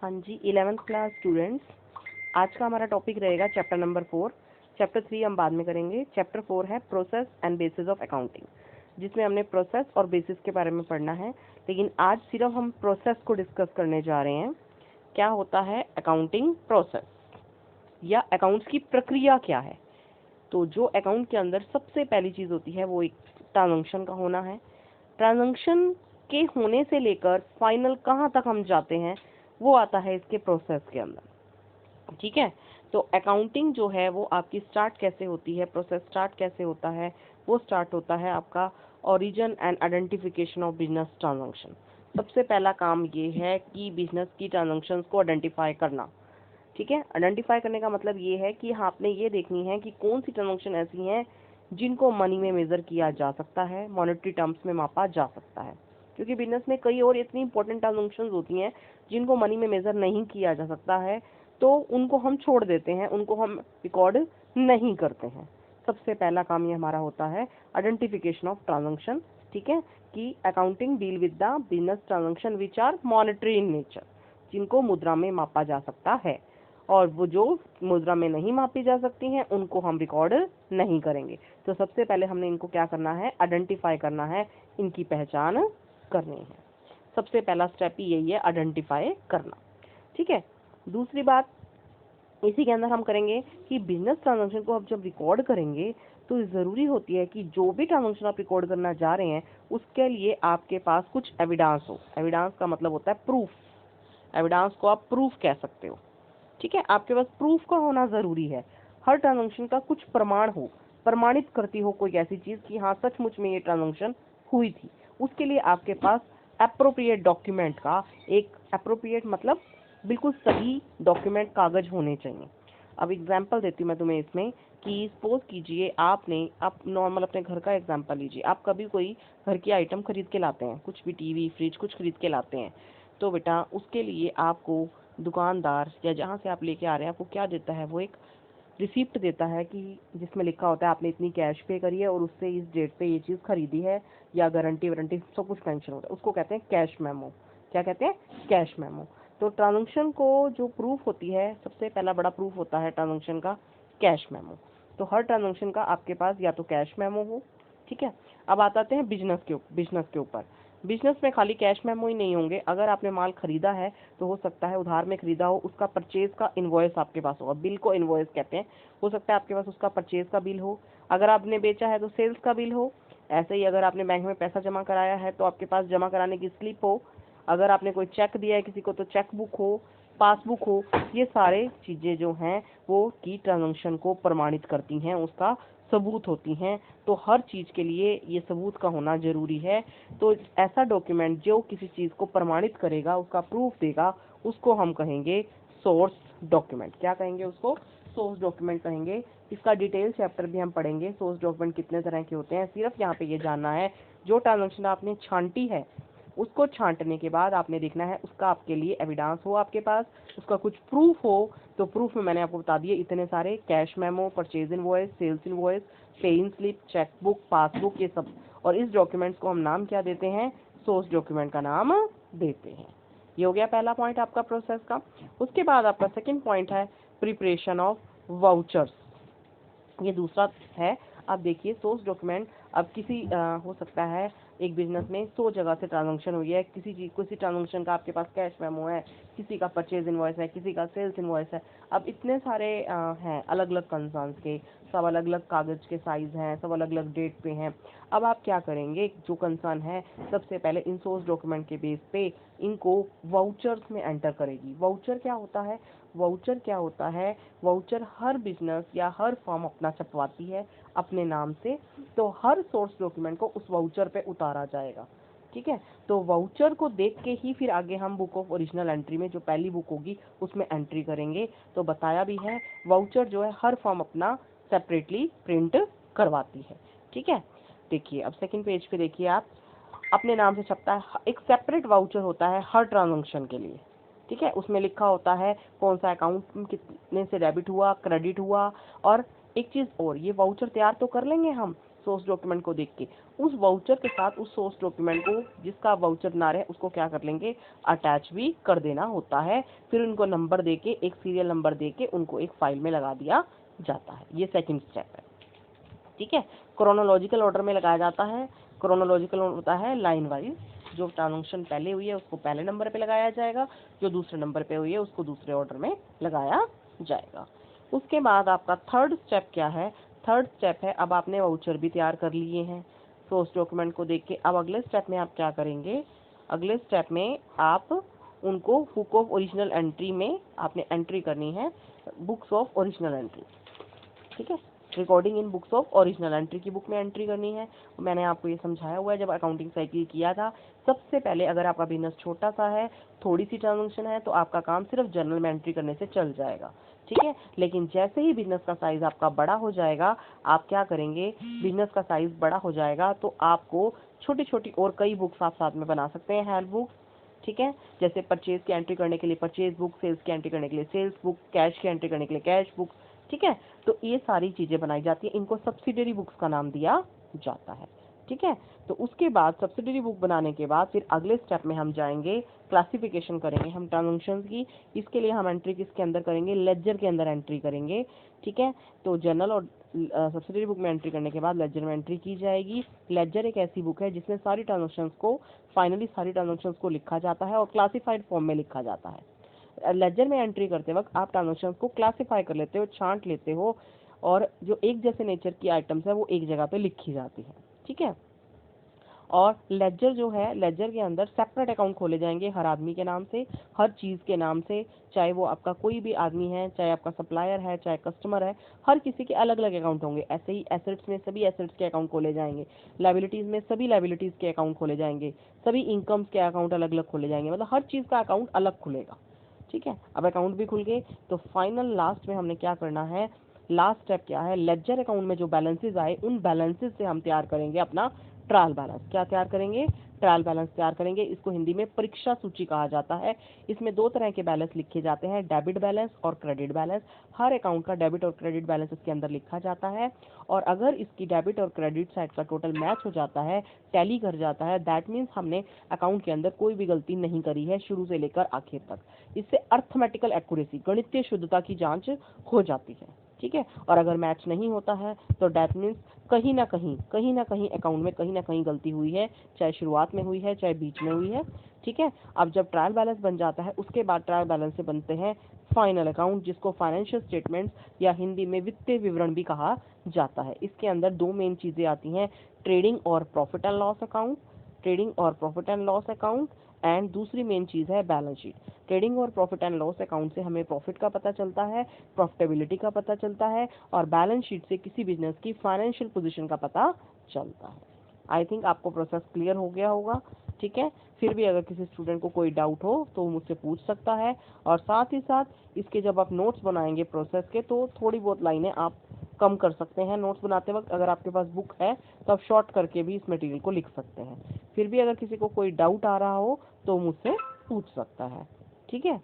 हाँ जी, 11th class students, आज का हमारा टॉपिक रहेगा चैप्टर नंबर 4। चैप्टर 3 हम बाद में करेंगे। चैप्टर 4 है process and bases of accounting, जिसमें हमने प्रोसेस और बेसिस के बारे में पढ़ना है। लेकिन आज सिर्फ हम प्रोसेस को डिस्कस करने जा रहे हैं। क्या होता है अकाउंटिंग प्रोसेस, या अकाउंट्स की प्रक्रिया क्या है। तो जो अकाउंट के अंदर सबसे पहली चीज़ होती है वो एक ट्रांजैक्शन का होना है। ट्रांजैक्शन के होने से लेकर फाइनल कहाँ तक हम जाते हैं वो आता है इसके प्रोसेस के अंदर। ठीक है, तो अकाउंटिंग जो है वो आपकी स्टार्ट कैसे होती है, प्रोसेस स्टार्ट कैसे होता है, वो स्टार्ट होता है आपका origin and identification of business transaction. सबसे पहला काम ये है कि बिजनेस की ट्रांजैक्शंस को आइडेंटिफाई करना। ठीक है, आइडेंटिफाई करने का मतलब ये है कि आपने ये देखनी है कि कौन सी ट्रांजैक्शन ऐसी हैं जिनको मनी में मेजर किया जा सकता है, मॉनेटरी टर्म्स में मापा जा सकता है। क्योंकि बिजनेस में कई और इतनी इंपॉर्टेंट ट्रांजैक्शन होती हैं जिनको मनी में मेजर नहीं किया जा सकता है, तो उनको हम छोड़ देते हैं, उनको हम रिकॉर्ड नहीं करते हैं। सबसे पहला काम ये हमारा होता है आइडेंटिफिकेशन ऑफ ट्रांजैक्शन। ठीक है, कि accounting deal with the business transaction which are monetary in nature, जिनको मुद्रा में मापा जा सकता है, और वो जो मुद्रा में नहीं मापी जा सकती हैं उनको हम रिकॉर्ड नहीं करेंगे। तो सबसे पहले हमने इनको क्या करना है, आइडेंटिफाई करना है, इनकी पहचान करनी है। सबसे पहला स्टेप ही यही है, आइडेंटिफाई करना। ठीक है, दूसरी बात इसी के अंदर हम करेंगे कि बिजनेस ट्रांजैक्शन को अब जब रिकॉर्ड करेंगे तो ज़रूरी होती है कि जो भी ट्रांजैक्शन आप रिकॉर्ड करना जा रहे हैं उसके लिए आपके पास कुछ एविडेंस हो। एविडेंस का मतलब होता है प्रूफ। एविडेंस को आप प्रूफ कह सकते हो। ठीक है, आपके पास प्रूफ का होना जरूरी है। हर ट्रांजैक्शन का कुछ प्रमाण हो, प्रमाणित करती हो कोई ऐसी चीज कि हाँ सचमुच में ये ट्रांजैक्शन हुई थी। उसके लिए आपके पास एप्रोप्रिएट डॉक्यूमेंट का एक एप्रोप्रिएट मतलब बिल्कुल सही डॉक्यूमेंट कागज होने चाहिए। अब एग्जांपल देती हूँ मैं तुम्हें इसमें कि सपोज कीजिए आपने, आप नॉर्मल अपने घर का एग्जांपल लीजिए। आप कभी कोई घर की आइटम खरीद के लाते हैं, कुछ भी टीवी फ्रिज कुछ खरीद के लाते हैं, तो बेटा उसके लिए आपको दुकानदार या जहाँ से आप लेके आ रहे हैं आपको क्या देता है, वो एक रिसिप्ट देता है कि जिसमें लिखा होता है आपने इतनी कैश पे करी है और उससे इस डेट पे ये चीज़ खरीदी है, या गारंटी वारंटी सब कुछ मेंशन होता है। उसको कहते हैं कैश मेमो। क्या कहते हैं, कैश मेमो। तो ट्रांजैक्शन को जो प्रूफ होती है, सबसे पहला बड़ा प्रूफ होता है ट्रांजैक्शन का कैश मेमो। तो हर ट्रांजैक्शन का आपके पास या तो कैश मेमो हो। ठीक है, अब आते हैं बिजनेस के ऊपर। बिजनेस में खाली कैश मेमो ही नहीं होंगे। अगर आपने माल खरीदा है तो हो सकता है उधार में खरीदा हो, उसका परचेज का इनवॉइस आपके पास होगा। बिल को इनवॉइस कहते हैं। हो सकता है आपके पास उसका परचेज का बिल हो। अगर आपने बेचा है तो सेल्स का बिल हो। ऐसे ही अगर आपने बैंक में पैसा जमा कराया है तो आपके पास जमा कराने की स्लिप हो। अगर आपने कोई चेक दिया है किसी को तो चेक बुक हो, पासबुक हो। ये सारे चीजें जो हैं वो की ट्रांजैक्शन को प्रमाणित करती हैं, उसका सबूत होती हैं। तो हर चीज के लिए ये सबूत का होना जरूरी है। तो ऐसा डॉक्यूमेंट जो किसी चीज को प्रमाणित करेगा, उसका प्रूफ देगा, उसको हम कहेंगे सोर्स डॉक्यूमेंट। क्या कहेंगे उसको, सोर्स डॉक्यूमेंट कहेंगे। इसका डिटेल चैप्टर भी हम पढ़ेंगे, सोर्स डॉक्यूमेंट कितने तरह के होते हैं। सिर्फ यहाँ पे ये जानना है जो ट्रांजैक्शन आपने छांटी है उसको छांटने के बाद आपने देखना है उसका आपके लिए एविडेंस हो, आपके पास उसका कुछ प्रूफ हो। तो प्रूफ में मैंने आपको बता दिए इतने सारे, cash memo, purchase invoice, sales invoice, pay in slip, chequebook, passbook, ये सब। और इस डॉक्यूमेंट्स को हम नाम क्या देते हैं, सोर्स डॉक्यूमेंट का नाम देते हैं। ये हो गया पहला पॉइंट आपका प्रोसेस का। उसके बाद आपका सेकंड पॉइंट है प्रिपरेशन ऑफ वाउचर्स। ये दूसरा है। अब देखिए सोर्स डॉक्यूमेंट, अब किसी हो सकता है एक बिजनेस में 100 जगह से ट्रांजैक्शन हुई है, किसी ट्रांजैक्शन का आपके पास कैश मेमो है, किसी का परचेज इनवॉइस है, किसी का सेल्स इनवॉइस है। अब इतने सारे हैं अलग अलग कंसर्न्स के, सब अलग अलग कागज के साइज हैं, सब अलग अलग डेट पे हैं। अब आप क्या करेंगे, जो कंसर्न है सबसे पहले इन सोर्स डॉक्यूमेंट के बेस पे इनको वाउचर्स में एंटर करेगी। वाउचर क्या होता है, वाउचर क्या होता है, वाउचर हर बिजनेस या हर फर्म अपना छपवाती है अपने नाम से। तो हर सोर्स डॉक्यूमेंट को उस वाउचर पे उतारा जाएगा। ठीक है, तो वाउचर को देख के ही फिर आगे हम बुक ऑफ ओरिजिनल एंट्री में जो पहली बुक होगी उसमें एंट्री करेंगे। तो बताया भी है वाउचर जो है हर फर्म अपना सेपरेटली प्रिंट करवाती है। ठीक है, देखिए अब सेकंड पेज पे देखिए आप, अपने नाम से छपता है, एक सेपरेट वाउचर होता है हर ट्रांजैक्शन के लिए। ठीक है, उसमें लिखा होता है कौन सा अकाउंट कितने से डेबिट हुआ, क्रेडिट हुआ। और एक चीज और, ये वाउचर तैयार तो कर लेंगे हम, सोर्स डॉक्यूमेंट को देख के, उस वाउचर के साथ उस सोर्स डॉक्यूमेंट को जिसका वाउचर ना रहे उसको क्या कर लेंगे, अटैच भी कर देना होता है। फिर उनको नंबर दे के, एक सीरियल नंबर दे के उनको एक फाइल में लगा दिया जाता है। ये सेकंड स्टेप है, ठीक है। क्रोनोलॉजिकल ऑर्डर में लगाया जाता है। क्रोनोलॉजिकल होता है लाइन वाइज, जो ट्रांजैक्शन पहले हुई है उसको पहले नंबर पे लगाया जाएगा, जो दूसरे नंबर पे हुई है उसको दूसरे ऑर्डर में लगाया जाएगा। उसके बाद आपका थर्ड स्टेप क्या है, थर्ड स्टेप है, अब आपने वाउचर भी तैयार कर लिए हैं सोर्स डॉक्यूमेंट को देख के। अब अगले स्टेप में आप क्या करेंगे, अगले स्टेप में आप उनको बुक ऑफ ओरिजिनल एंट्री में आपने एंट्री करनी है, बुक्स ऑफ ओरिजिनल एंट्री, ठीक है। Recording in books of original entry की बुक में एंट्री करनी है। मैंने आपको ये समझाया हुआ है जब अकाउंटिंग साइकिल किया था। सबसे पहले अगर आपका बिजनेस छोटा सा है, थोड़ी सी ट्रांजेक्शन है, तो आपका काम सिर्फ जर्नल में एंट्री करने से चल जाएगा, ठीक है। लेकिन जैसे ही बिजनेस का साइज आपका बड़ा हो जाएगा, आप क्या करेंगे, बिजनेस का साइज बड़ा हो जाएगा तो आपको छोटी छोटी और कई बुक्स आप साथ में बना सकते हैं, हेल्प बुक्स, ठीक है। जैसे परचेज की एंट्री करने के लिए परचेज बुक, सेल्स की एंट्री करने के लिए सेल्स बुक, कैश की एंट्री करने के लिए कैश बुक, ठीक है। तो ये सारी चीजें बनाई जाती है, इनको सब्सिडरी बुक्स का नाम दिया जाता है, ठीक है। तो उसके बाद सब्सिडरी बुक बनाने के बाद फिर अगले स्टेप में हम जाएंगे, क्लासिफिकेशन करेंगे हम ट्रांजैक्शंस की। इसके लिए हम एंट्री किसके अंदर करेंगे, लेजर के अंदर एंट्री करेंगे, ठीक है। तो जर्नल और सब्सिडरी बुक में एंट्री करने के बाद लेजर में एंट्री की जाएगी। लेजर एक ऐसी बुक है जिसमें सारी ट्रांजैक्शंस को, फाइनली सारी ट्रांजैक्शंस को लिखा जाता है और क्लासिफाइड फॉर्म में लिखा जाता है। लेजर में एंट्री करते वक्त आप ट्रांजैक्शंस को क्लासिफाई कर लेते हो, छांट लेते हो, और जो एक जैसे नेचर की आइटम्स है वो एक जगह पे लिखी जाती है, ठीक है। और लेजर जो है, लेजर के अंदर सेपरेट अकाउंट खोले जाएंगे हर आदमी के नाम से, हर चीज़ के नाम से, चाहे वो आपका कोई भी आदमी है, चाहे आपका सप्लायर है, चाहे कस्टमर है, हर किसी के अलग अलग अकाउंट होंगे। ऐसे ही एसेट्स में सभी एसेट्स के अकाउंट खोले जाएंगे, लायबिलिटीज़ में सभी लायबिलिटीज़ के अकाउंट खोले जाएंगे, सभी इनकम्स के अकाउंट अलग अलग खोले जाएंगे, मतलब हर चीज़ का अकाउंट अलग खुलेगा, ठीक है। अब अकाउंट भी खुल गए तो फाइनल लास्ट में हमने क्या करना है, लास्ट स्टेप क्या है, लेजर अकाउंट में जो बैलेंसेस आए उन बैलेंसेस से हम तैयार करेंगे अपना ट्रायल बैलेंस। क्या तैयार करेंगे, ट्रायल बैलेंस तैयार करेंगे। इसको हिंदी में परीक्षा सूची कहा जाता है। इसमें दो तरह के बैलेंस लिखे जाते हैं, डेबिट बैलेंस और क्रेडिट बैलेंस। हर अकाउंट का डेबिट और क्रेडिट बैलेंस इसके अंदर लिखा जाता है, और अगर इसकी डेबिट और क्रेडिट साइड का टोटल मैच हो जाता है, टैली कर जाता है, दैट मीन्स हमने अकाउंट के अंदर कोई भी गलती नहीं करी है शुरू से लेकर आखिर तक। इससे अर्थमेटिकल एक्यूरेसी, गणितीय शुद्धता की जांच हो जाती है, ठीक है। और अगर मैच नहीं होता है तो दैट मीन्स कहीं ना कहीं अकाउंट में कहीं ना कहीं गलती हुई है, चाहे शुरुआत में हुई है चाहे बीच में हुई है, ठीक है। अब जब ट्रायल बैलेंस बन जाता है उसके बाद ट्रायल बैलेंस से बनते हैं फाइनल अकाउंट, जिसको फाइनेंशियल स्टेटमेंट्स या हिंदी में वित्तीय विवरण भी कहा जाता है। इसके अंदर दो मेन चीजें आती हैं, ट्रेडिंग और profit and loss account, trading और profit and loss account, and दूसरी मेन चीज है बैलेंस शीट। ट्रेडिंग और प्रॉफिट एंड लॉस अकाउंट से हमें प्रॉफिट का पता चलता है, प्रॉफिटेबिलिटी का पता चलता है, और बैलेंस शीट से किसी बिजनेस की फाइनेंशियल पोजीशन का पता चलता है। आई थिंक आपको प्रोसेस क्लियर हो गया होगा, ठीक है। फिर भी अगर किसी स्टूडेंट को कोई डाउट हो तो मुझसे पूछ सकता है, और साथ ही साथ इसके जब आप नोट्स बनाएंगे प्रोसेस के तो थोड़ी बहुत लाइनें आप कम कर सकते हैं नोट्स बनाते वक्त। अगर आपके पास बुक है तो आप शॉर्ट करके भी इस मटेरियल को लिख सकते हैं। फिर भी अगर किसी को कोई डाउट आ रहा हो तो मुझसे पूछ सकता है, ठीक है।